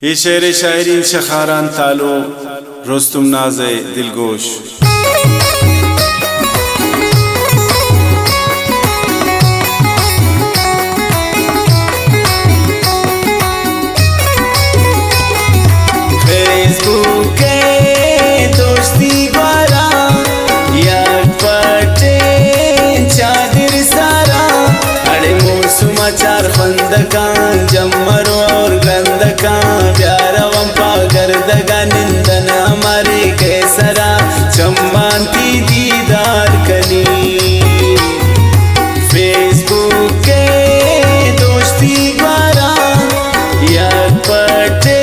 ये शेर शायरी शखारान तालो रुस्तुम नाज़े दिलगोश। फेसबुक के दोस्ती वाला यार पटे चादर सारा अड़े मोर समाचार खंदकान जम्मरो और गंदकान प्यारा वंपा गर्दगा निंदन हमारे कैसरा चम्मांती दीदार कनी। फेसबुक के दोस्ती वाला यार पटे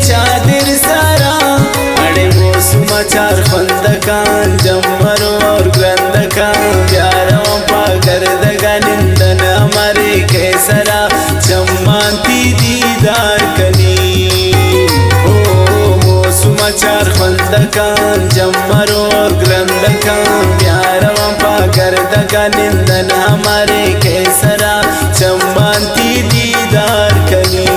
चादर सारा अड़े वो समाचार खंदकान जम्मरो और ग्रंदकान प्यारा वंपा गर्दगा निंदन हमारे कैसरा चम्मांती दीदार कनी। ओ समाचार खंदकान जम्मरो और ग्रंदकान प्यारा वंपा गर्दगा निंदन हमारे कैसरा चम्मांती दीदार कनी।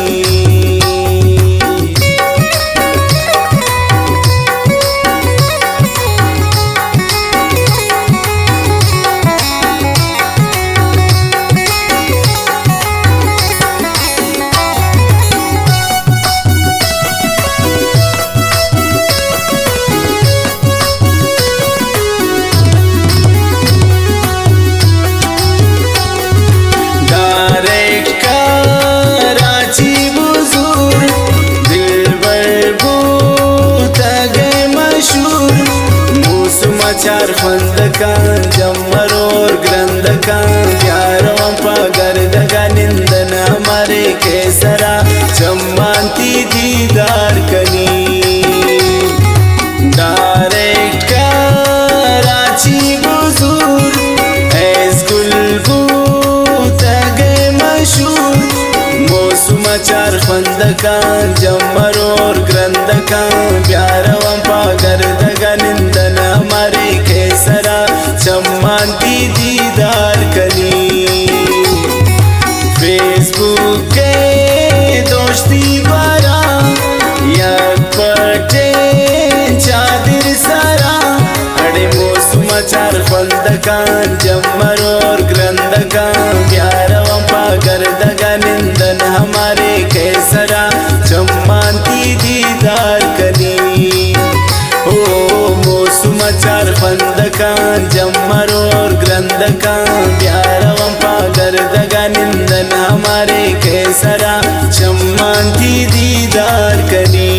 समाचार खंदकान जम्मरो और ग्रंदकान प्यारा वंपा गर्दगा निंदन हमारे कैसरा चम्मांती दीदार कनी। डायरेक्ट कराची बुजुर्ग तगे मशहूर मो समाचार खंदकान जम्मरो और ग्रंदकान प्यारा वंपा गर्दगा निंदन हमारे कैसरा चम्मांती दीदार कनी। फेसबुक के दोस्ती वाला यार पटे चादर सारा अड़े वो समाचार खंदकान जम्मरो और ग्रंदकान प्यारा वंपा गर्दगा निंदन हमारे कैसरा चम्मांती दीदार कनी। ओ समाचार खंदकान जम्मरो और ग्रंदकान प्यारा वंपा गर्दगा निंदन हमारे कैसरा चम्मांती दीदार कनी।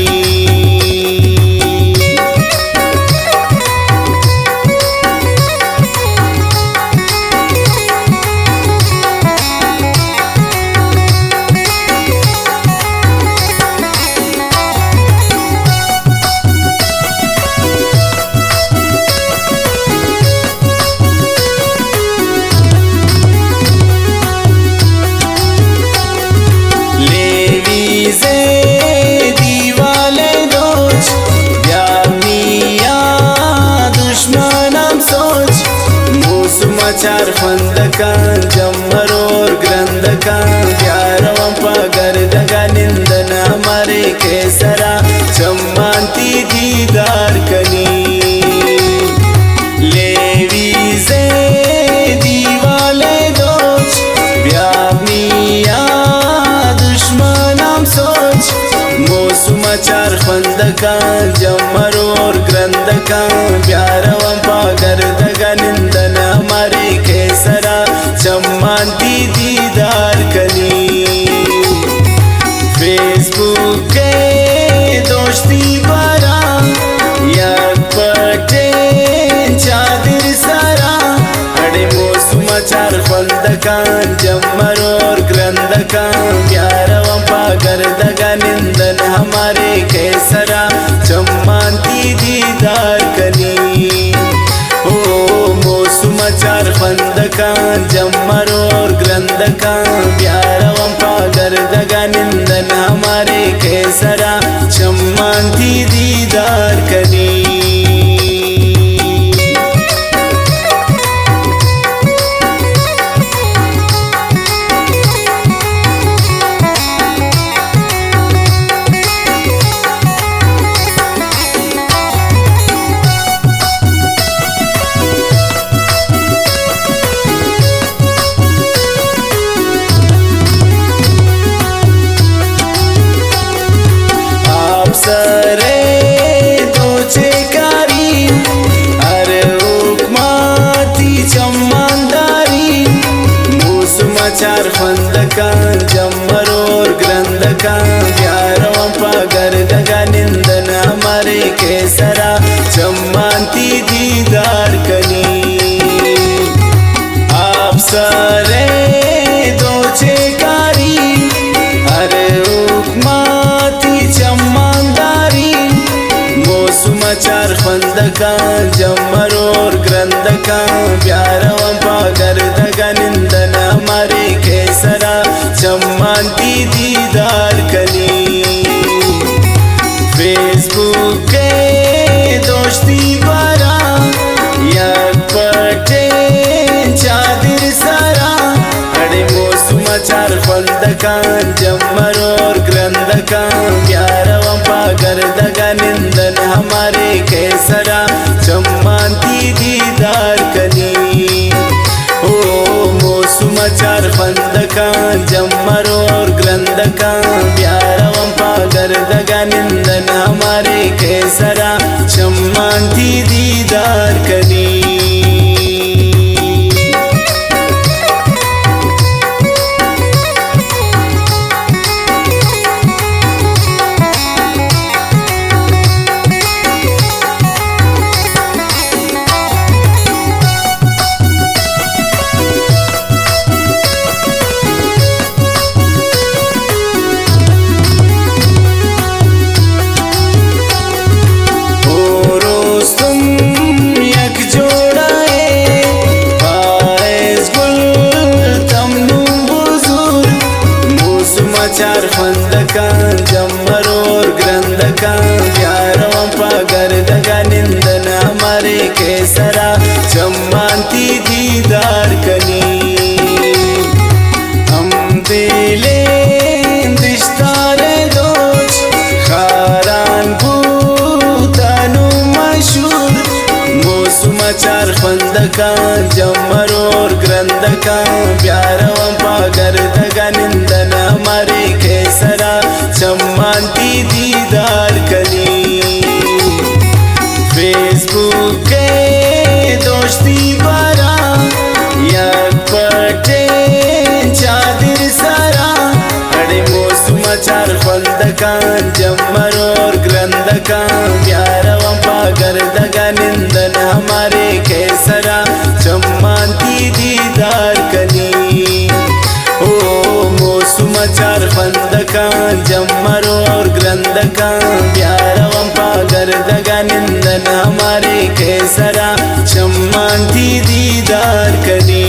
समाचार खंदकान जम्मरो और ग्रंदकान प्यारा वंपा गर्दगा निंदन हमारे कैसरा चम्मांती दीदार कनी। लेवी से दीवाले दोच व्यामिया दुश्मनाम सोच मो समाचार खंदकान जम्मरो और ग्रंदकान प्यारा वंपा गर्दगा निंदन हमारे कैसरा चम्मांती दीदार कनी। फेसबुक के दोस्ती वाला यार पटे चादर सारा अड़े वो समाचार खंदकान जम्मरो और ग्रंदकान प्यारा वंपा गर्दगा निंदन हमारे कैसरा चम्मांती दीदार कनी। समाचार खंदकान जम्मरो और ग्रंदकान प्यारा वंपा गर्दगा निंदन हमारे कैसरा चम्मांती दीदार कनी। मचार फंदका जम्मर और ग्रंदका प्यारवं पागर दगा निंदन हमारे केसरा चम्मांती दीदार कनी फेसबुक के दोस्ती बरा याद पटे चादर सरा अड़े मौसम चार फंदका जम्मर और ग्रंदका प्यारवं पागर दगा निंदन हमारे केसरा चम्मांती दीदार कनी ओ मौसम चार फंदका जम्मर और ग्रंदका प्यारवं पागर दगा निंदन हमारे केसरा चम्मांती दीदार कनी चार फंदका जम्मर और ग्रंदका प्यारवं पागर दगा निंदन हमारे केसरा चम्मांती दीदार कनी हम दिले दिश्तारे दोच खारान भूतानु मशहूर मौसम चार फंदका जम्मर और ग्रंदका प्यारवं पागर दगा निंदन हमारे केसरा चम्मांती दीदार कनी फेसबुक के दोस्ती बरा याद पटे चादर सरा अड़े मौसम चार फंदका जम्मर और ग्रंदका प्यारवं पागर दगा निंदन हमारे केसरा चम्मांती दीदार कनी मौसम चार फंदका जम्मर और ग्रंदका प्यारवं पागर दगा निंदन हमारे केसरा चम्मांती दीदार कनी।